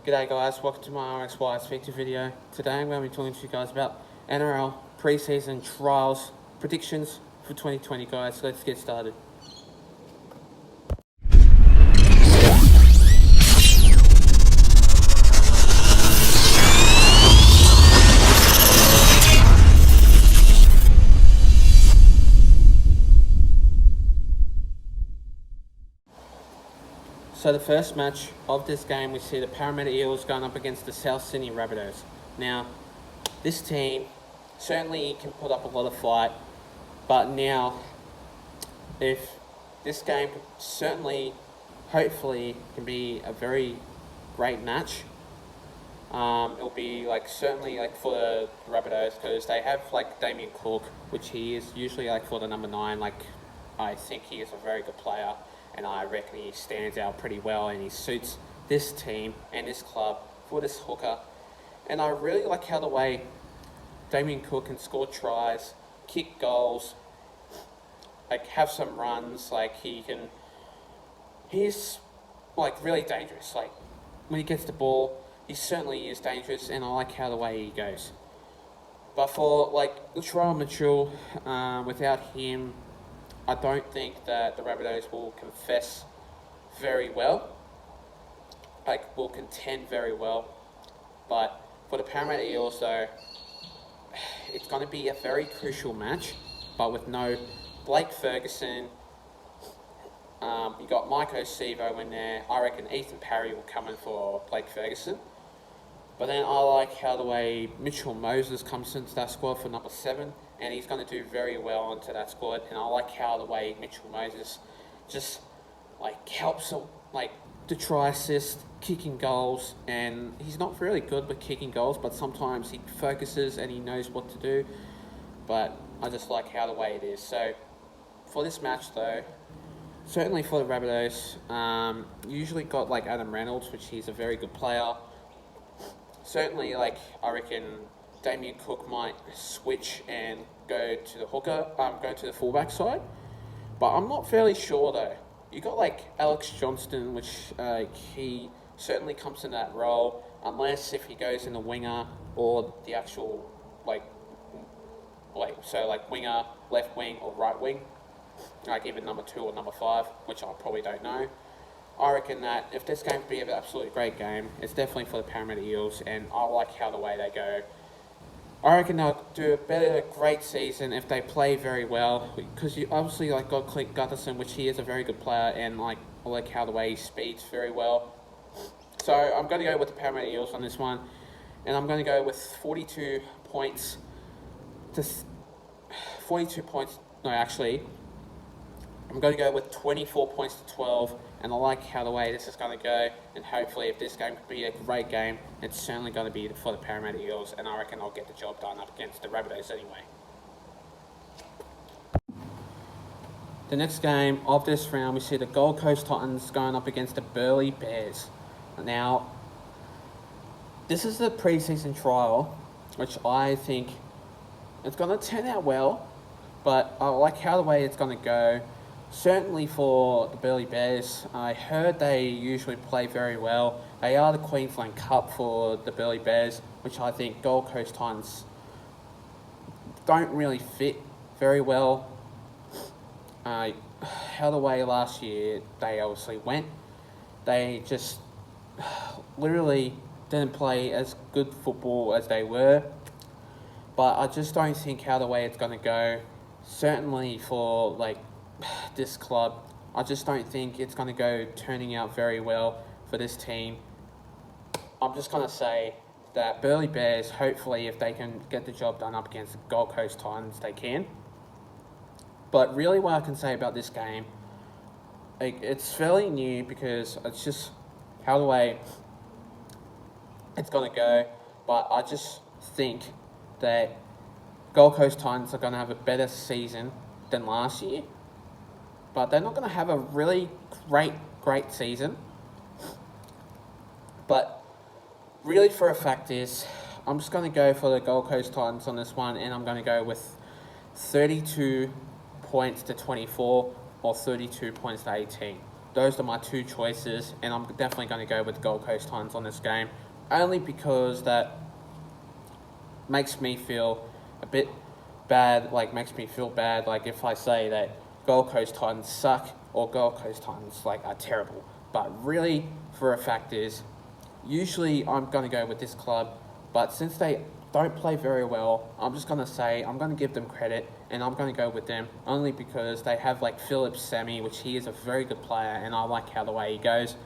G'day guys, welcome to my RXY Speak video. Today I'm going to be talking to you guys about NRL preseason trials predictions for 2020 guys. Let's get started. So the first match of this game, we see the Parramatta Eels going up against the South Sydney Rabbitohs. Now, this team certainly can put up a lot of fight, but now, if this game certainly, hopefully, can be a very great match, it'll be certainly for the Rabbitohs, because they have Damien Cook, which he is usually for the number 9. I think he is a very good player. And I reckon he stands out pretty well and he suits this team and this club for this hooker. And I really like how the way Damien Cook can score tries, kick goals, have some runs. He's really dangerous. When he gets the ball, he certainly is dangerous, and I like how the way he goes. But for Latrell Mitchell, without him, I don't think that the Rabbitohs will confess very well, will contend very well. But for the Parramatta Eels though, it's going to be a very crucial match, but with no Blake Ferguson. You got Mike O'Sevo in there. I reckon Ethan Parry will come in for Blake Ferguson. But then I like how the way Mitchell Moses comes into that squad for number 7, and he's going to do very well into that squad. And I like how the way Mitchell Moses just helps the try assist, kicking goals, and he's not really good with kicking goals, but sometimes he focuses and he knows what to do. But I just like how the way it is. So for this match though, certainly for the Rabbitohs, usually got Adam Reynolds, which he's a very good player. Certainly, I reckon Damien Cook might switch and go to the hooker, go to the fullback side. But I'm not fairly sure though. You got Alex Johnston, which he certainly comes in that role, unless if he goes in the winger or the actual winger, left wing or right wing, either number 2 or number 5, which I probably don't know. I reckon that if this game could be an absolutely great game, it's definitely for the Parramatta Eels, and I like how the way they go. I reckon they'll do a great season if they play very well, because you obviously got Clint Gutherson, which he is a very good player, and I like how the way he speeds very well. So I'm going to go with the Parramatta Eels on this one, and I'm going to go with 42 points to 42 points. No, actually, I'm going to go with 24 points to 12, and I like how the way this is going to go, and hopefully if this game could be a great game, it's certainly going to be for the Parramatta Eels, and I reckon I'll get the job done up against the Rabbitohs anyway. The next game of this round, we see the Gold Coast Titans going up against the Burleigh Bears. Now, this is the preseason trial, which I think it's going to turn out well, but I like how the way it's going to go. Certainly for the Burleigh Bears, I heard they usually play very well. They are the Queensland Cup for the Burleigh Bears, which I think Gold Coast Titans don't really fit very well. How the way last year they obviously went, they just literally didn't play as good football as they were. But I just don't think how the way it's going to go. Certainly for this club, I just don't think it's going to go turning out very well for this team. I'm just going to say that Burleigh Bears, hopefully if they can get the job done up against the Gold Coast Titans, they can. But really what I can say about this game, it's fairly new, because it's just how the way it's going to go. But I just think that Gold Coast Titans are going to have a better season than last year. But they're not going to have a really great season. But really for a fact is, I'm just going to go for the Gold Coast Titans on this one, and I'm going to go with 32 points to 24 or 32 points to 18. those are my two choices, and I'm definitely going to go with Gold Coast Titans on this game, only because that makes me feel a bit bad, makes me feel bad, if I say that Gold Coast Titans suck or Gold Coast Titans, are terrible. But really, for a fact is, usually I'm going to go with this club, but since they don't play very well, I'm just going to say I'm going to give them credit, and I'm going to go with them only because they have Philip Sami, which he is a very good player, and I like how the way he goes.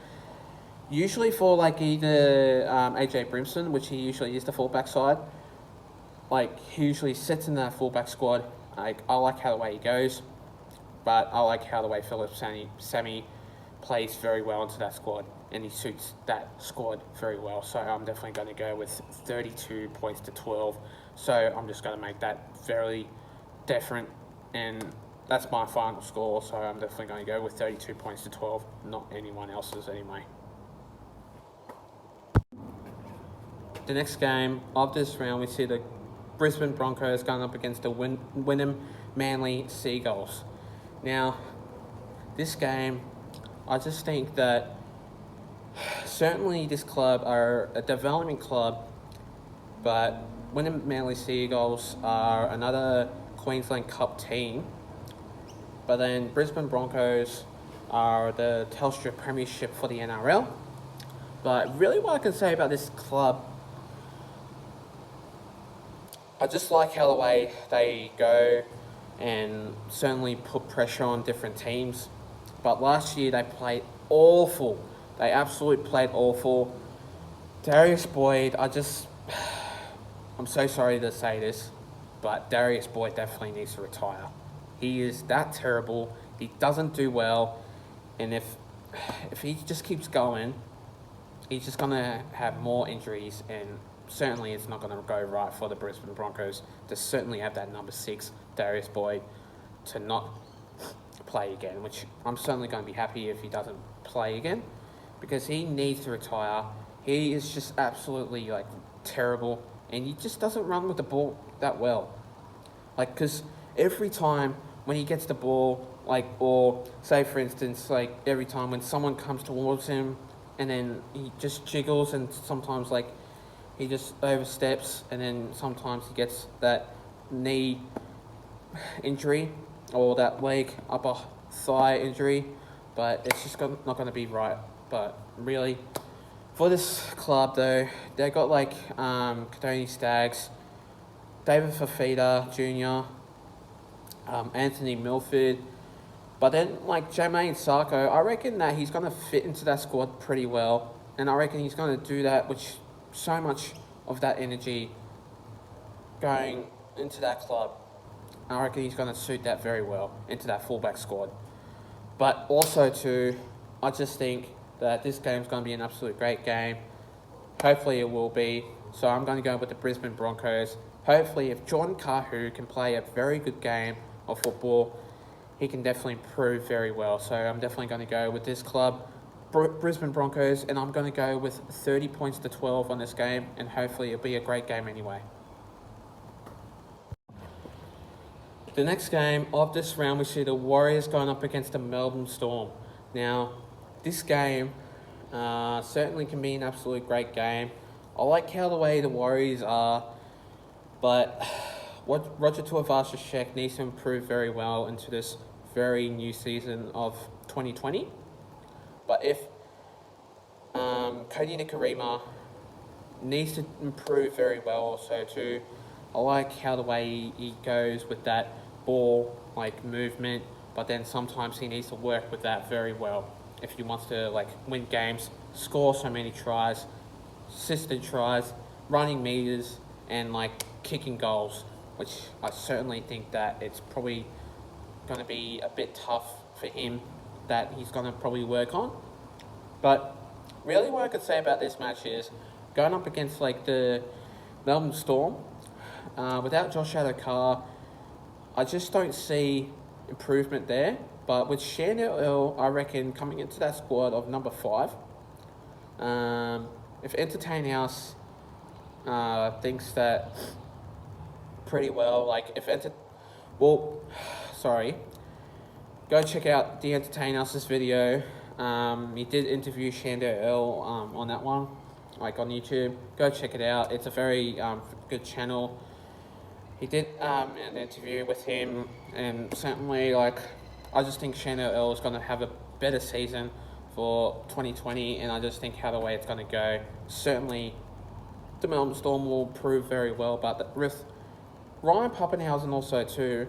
Usually for either AJ Brimson, which he usually is the fullback side, he usually sits in that fullback squad. I like how the way he goes, but I like how the way Philip Sami plays very well into that squad, and he suits that squad very well. So I'm definitely going to go with 32 points to 12. So I'm just going to make that very different, and that's my final score. So I'm definitely going to go with 32 points to 12, not anyone else's anyway. The next game of this round, we see the Brisbane Broncos going up against the Wynnum Manly Seagulls. Now, this game, I just think that certainly this club are a development club, but Wynnum Manly Seagulls are another Queensland Cup team. But then Brisbane Broncos are the Telstra Premiership for the NRL. But really what I can say about this club, I just like how the way they go and certainly put pressure on different teams. But last year they played awful. They absolutely played awful. Darius Boyd, I'm so sorry to say this, but Darius Boyd definitely needs to retire. He is that terrible. He doesn't do well. And if he just keeps going, he's just going to have more injuries, and certainly it's not going to go right for the Brisbane Broncos to certainly have that number 6, Darius Boyd, to not play again, which I'm certainly going to be happy if he doesn't play again, because he needs to retire. He is just absolutely terrible, and he just doesn't run with the ball that well. Because every time when he gets the ball, or say for instance, every time when someone comes towards him, and then he just jiggles, and sometimes he just oversteps, and then sometimes he gets that knee injury or that leg upper thigh injury, but it's just not going to be right. But really, for this club though, they got Kadoni Staggs, David Fafita Jr., Anthony Milford, but then Jermaine Sarko, I reckon that he's going to fit into that squad pretty well, and I reckon he's going to do that, which so much of that energy going into that club, I reckon he's going to suit that very well into that fullback squad. But also too, I just think that this game's going to be an absolute great game. Hopefully it will be. So I'm going to go with the Brisbane Broncos. Hopefully if Jordan Kahu can play a very good game of football, he can definitely improve very well. So I'm definitely going to go with this club, Brisbane Broncos, and I'm going to go with 30 points to 12 on this game, and hopefully it'll be a great game anyway. The next game of this round, we see the Warriors going up against the Melbourne Storm. Now, this game certainly can be an absolute great game. I like how the way the Warriors are, but what Roger Tuivasa-Sheck needs to improve very well into this very new season of 2020. But if Cody Nikorima needs to improve very well also too. I like how the way he goes with that ball movement, but then sometimes he needs to work with that very well if he wants to win games, score so many tries, assisted tries, running meters, and kicking goals, which I certainly think that it's probably going to be a bit tough for him, that he's going to probably work on. But really what I could say about this match is going up against the Melbourne Storm, without Josh Adokar, I just don't see improvement there. But with Shannon Earl, I reckon coming into that squad of number 5, if Entertain House thinks that pretty well, go check out the Entertain House's video He did interview Shander Earl on that one, like on YouTube. Go check it out. It's a very good channel. He did an interview with him, and certainly, like, I just think Shander Earl is going to have a better season for 2020, and I just think how the way it's going to go. Certainly, the Melbourne Storm will prove very well, but with Ryan Pappenhausen also too,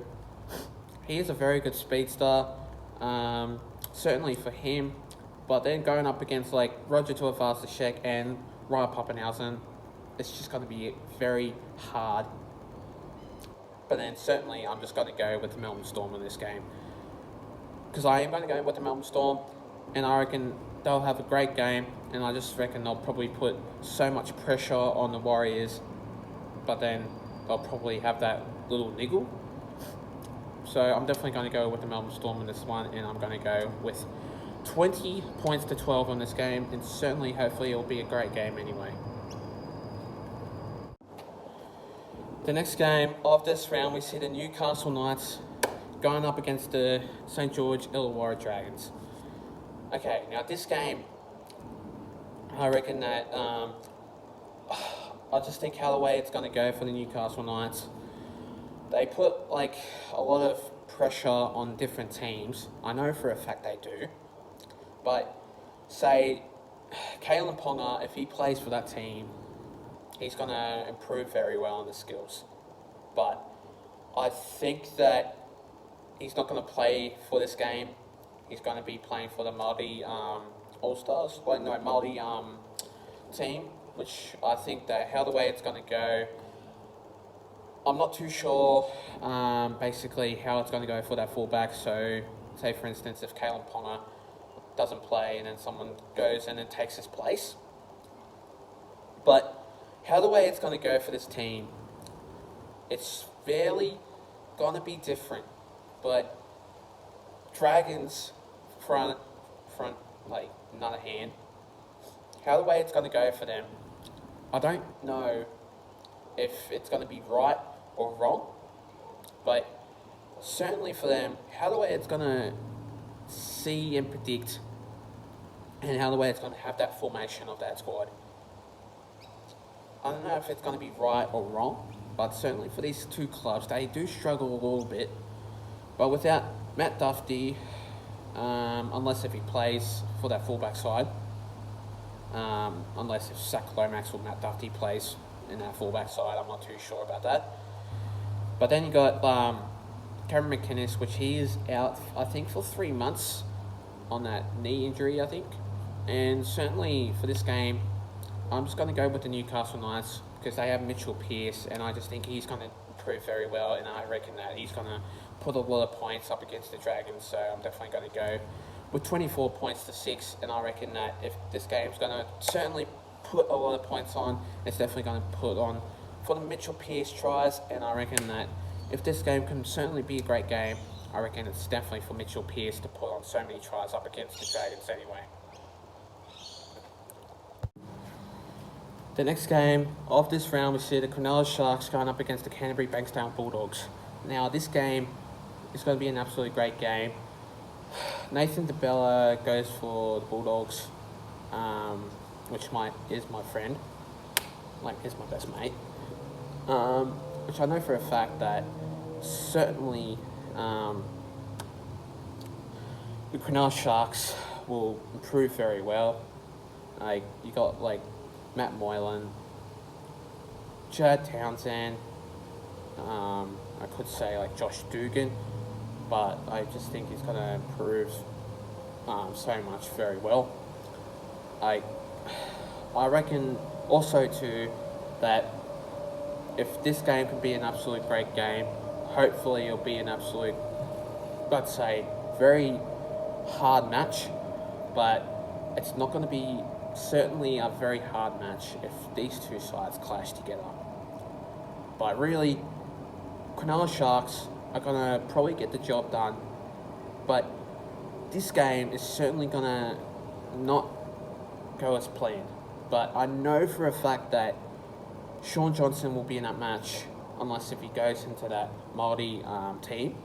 he is a very good speedster, certainly for him, but then going up against like Roger Tuivasa-Sheck and Ryan Pappenhausen, it's just going to be very hard. But then certainly I'm just going to go with the Melbourne Storm in this game, because I am going to go with the Melbourne Storm, and I reckon they'll have a great game, and I just reckon they'll probably put so much pressure on the Warriors, but then they'll probably have that little niggle. So I'm definitely going to go with the Melbourne Storm in this one, and I'm going to go with 20 points to 12 on this game, and certainly, hopefully, it'll be a great game anyway. The next game of this round, we see the Newcastle Knights going up against the St. George Illawarra Dragons. Okay, now this game, I reckon that I just think how the way it's going to go for the Newcastle Knights. They put like a lot of pressure on different teams. I know for a fact they do. But say Kalen Ponga, if he plays for that team, he's going to improve very well on the skills. But I think that he's not going to play for this game. He's going to be playing for the Māori All-Stars, Māori team, which I think that how the way it's going to go, I'm not too sure basically how it's going to go for that fullback. So say for instance if Kalen Ponga doesn't play and then someone goes in and takes his place. But how the way it's going to go for this team, it's fairly going to be different. But Dragons front, like another hand, how the way it's going to go for them, I don't know if it's going to be right or wrong, but certainly for them, how the way it's going to see and predict, and how the way it's going to have that formation of that squad, I don't know if it's going to be right or wrong, but certainly for these two clubs, they do struggle a little bit. But without Matt Duffy, unless if he plays for that fullback side, unless if Zach Lomax or Matt Duffy plays in that fullback side, I'm not too sure about that. But then you got Cameron McInnes, which he is out, I think, for 3 months on that knee injury, I think. And certainly for this game, I'm just going to go with the Newcastle Knights because they have Mitchell Pearce, and I just think he's going to improve very well, and I reckon that he's going to put a lot of points up against the Dragons, so I'm definitely going to go with 24 points to 6, and I reckon that if this game's going to certainly put a lot of points on, it's definitely going to put on for the Mitchell Pearce tries, and I reckon that if this game can certainly be a great game, I reckon it's definitely for Mitchell Pearce to put on so many tries up against the Dragons anyway. The next game of this round, we see the Cronulla Sharks going up against the Canterbury Bankstown Bulldogs. Now, this game is going to be an absolutely great game. Nathan DeBella goes for the Bulldogs, which is my friend, is my best mate. Which I know for a fact that certainly the Cronulla Sharks will improve very well. You got Matt Moylan, Chad Townsend, I could say Josh Dugan, but I just think he's going to improve so much very well. I reckon also too that if this game can be an absolute great game, hopefully it'll be an absolute, let's say, very hard match, but it's not going to be certainly a very hard match if these two sides clash together. But really, Cronulla Sharks are going to probably get the job done, but this game is certainly going to not go as planned. But I know for a fact that Sean Johnson will be in that match, unless if he goes into that Māori team.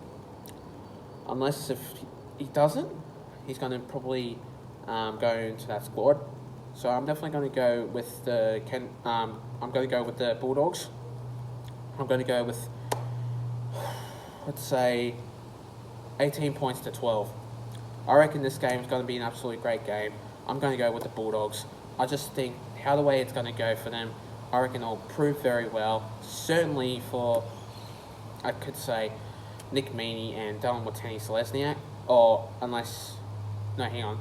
Unless if he doesn't, he's going to probably go into that squad. So I'm definitely going to go with I'm going to go with the Bulldogs. I'm going to go with, let's say, 18 points to 12. I reckon this game is going to be an absolutely great game. I'm going to go with the Bulldogs. I just think how the way it's going to go for them, I reckon it'll prove very well. Certainly for, I could say, Nick Meaney and Dylan Watene-Selesniak. Or unless, no, hang on.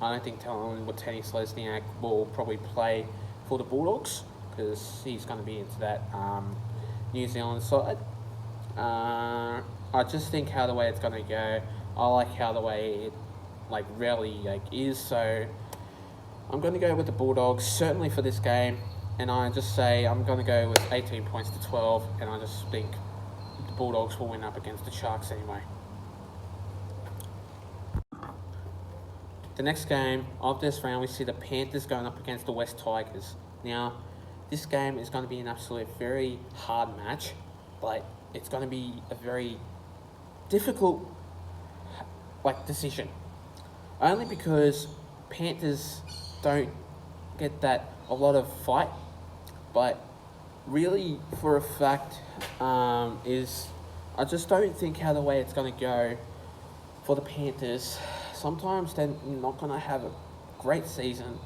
I don't think Dylan Watene-Selesniak will probably play for the Bulldogs because he's going to be into that New Zealand side. I just think how the way it's going to go. I like how the way it really is. So I'm going to go with the Bulldogs certainly for this game, and I just say I'm going to go with 18 points to 12, and I just think the Bulldogs will win up against the Sharks anyway. The next game of this round, we see the Panthers going up against the West Tigers. Now, this game is going to be an absolute very hard match, but it's going to be a very difficult decision. Only because Panthers don't get that a lot of fight, but really for a fact is I just don't think how the way it's going to go for the Panthers. Sometimes they're not going to have a great season,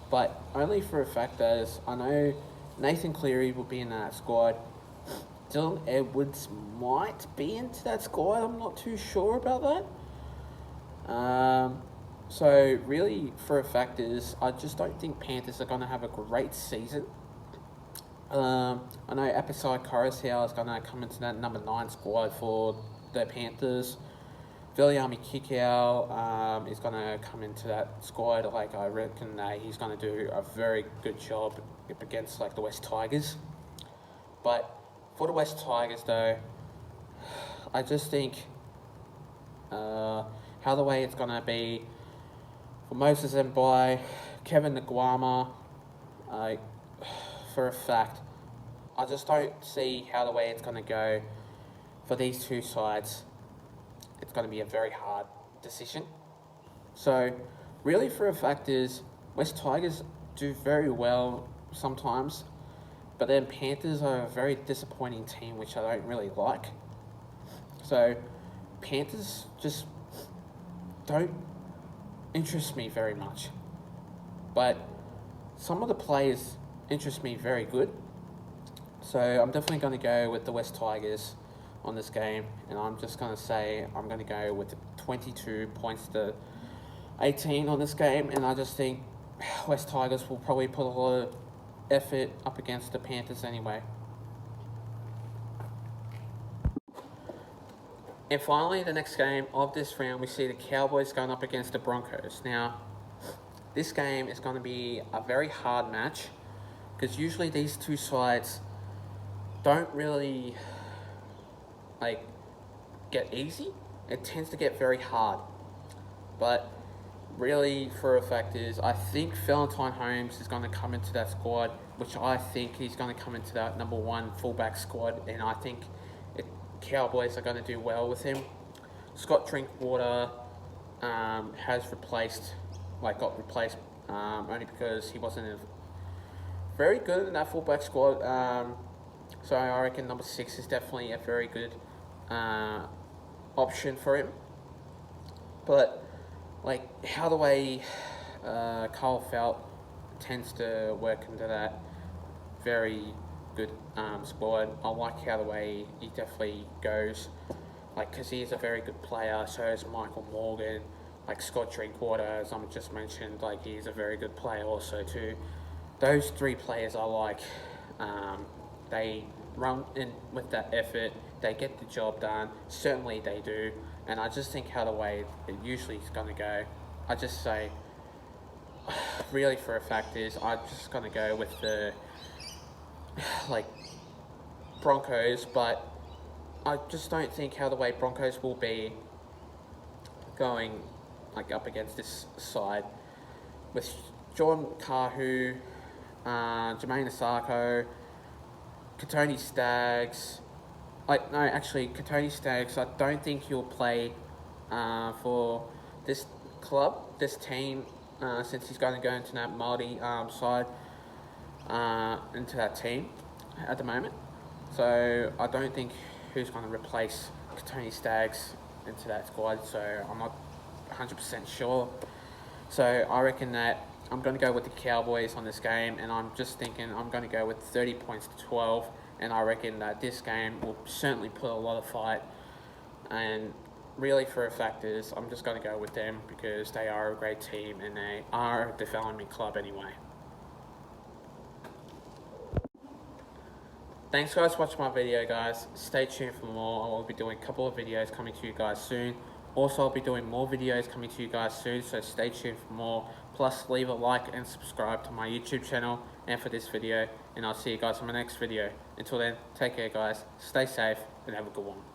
but only for a fact as I know Nathan Cleary will be in that squad. Dylan Edwards might be into that squad. I'm not too sure about that. So really, for a fact is, I just don't think Panthers are going to have a great season. I know Episode Coruscant is going to come into that number 9 squad for the Panthers. Viliami Kikau is going to come into that squad. I reckon that he's going to do a very good job up against the West Tigers. But for the West Tigers, though, I just think how the way it's going to be for Moses Mbai, Kevin Nguama, for a fact, I just don't see how the way it's going to go for these two sides. It's going to be a very hard decision. So, really for a fact is, West Tigers do very well sometimes, but then Panthers are a very disappointing team, which I don't really like. So, Panthers just don't interest me very much. But some of the players interest me very good. So, I'm definitely going to go with the West Tigers on this game, and I'm just going to say I'm going to go with 22 points to 18 on this game, and I just think West Tigers will probably put a lot of effort up against the Panthers anyway. And finally, the next game of this round, we see the Cowboys going up against the Broncos. Now, this game is going to be a very hard match, because usually these two sides don't really get easy. It tends to get very hard. But really, for a fact is, I think Valentine Holmes is going to come into that squad, which I think he's going to come into that number 1 fullback squad, and I think Cowboys are going to do well with him. Scott Drinkwater has got replaced only because he wasn't very good in that fullback squad. So I reckon number 6 is definitely a very good option for him. But how the way Carl Felt tends to work into that very good squad. I like how the way he definitely goes, because he is a very good player. So is Michael Morgan, Scott Drinkwater, as I just mentioned. He is a very good player also too. Those 3 players I like. They run in with that effort. They get the job done. Certainly they do. And I just think how the way it usually is going to go, I just say, really for a fact is, I'm just going to go with the Broncos, but I just don't think how the way Broncos will be going up against this side with Jordan Kahu, Jermaine Asako, Katoni Staggs. Katoni Staggs, I don't think he'll play for this club. this team, since he's going to go into that Māori side, into that team at the moment. So I don't think who's going to replace Tony Staggs into that squad, so I'm not 100% sure. So I reckon that I'm going to go with the Cowboys on this game, and I'm just thinking I'm going to go with 30 points to 12, and I reckon that this game will certainly put a lot of fight, and really for a fact is I'm just going to go with them because they are a great team and they are a development club anyway. Thanks guys for watching my video, guys. Stay tuned for more. I will be doing a couple of videos coming to you guys soon. Also, I'll be doing more videos coming to you guys soon, so stay tuned for more. Plus, leave a like and subscribe to my YouTube channel and for this video, and I'll see you guys in my next video. Until then, take care guys, stay safe, and have a good one.